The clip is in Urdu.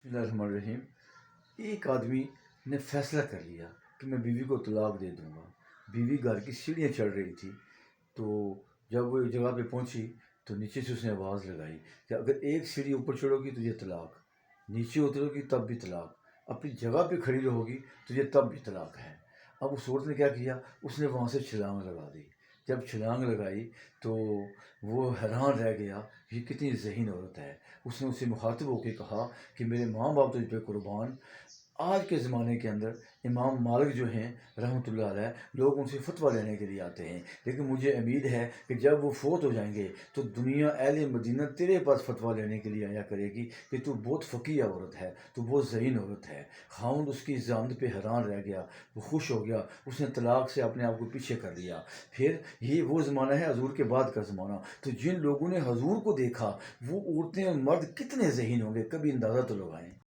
اللہ الرحمن الرحیم۔ ایک آدمی نے فیصلہ کر لیا کہ میں بیوی کو طلاق دے دوں گا۔ بیوی گھر کی سیڑھیاں چڑھ رہی تھی، تو جب وہ ایک جگہ پہ پہنچی تو نیچے سے اس نے آواز لگائی کہ اگر ایک سیڑھی اوپر چڑھو گی تجھے طلاق، نیچے اترو گی تب بھی طلاق، اپنی جگہ پہ کھڑی رہو گی تجھے تب بھی طلاق ہے۔ اب اس عورت نے کیا کیا، اس نے وہاں سے چھلانگ لگا دی۔ جب چھلانگ لگائی تو وہ حیران رہ گیا، یہ کتنی ذہین عورت ہے۔ اس نے اسے مخاطب ہو کے کہا کہ میرے ماں باپ تجھ پہ قربان، آج کے زمانے کے اندر امام مالک جو ہیں رحمۃ اللہ علیہ، لوگ ان سے فتویٰ لینے کے لیے آتے ہیں، لیکن مجھے امید ہے کہ جب وہ فوت ہو جائیں گے تو دنیا اہل مدینہ تیرے پاس فتویٰ لینے کے لیے آیا کرے گی کہ تو بہت فقیہ عورت ہے، تو بہت ذہین عورت ہے۔ خاوند اس کی ذہانت پہ حیران رہ گیا، وہ خوش ہو گیا، اس نے طلاق سے اپنے آپ کو پیچھے کر لیا۔ پھر یہ وہ زمانہ ہے حضور کے بعد کا زمانہ، تو جن لوگوں نے حضور کو دیکھا وہ عورتیں اور مرد کتنے ذہین ہوں گے، کبھی اندازہ تو لگائیں۔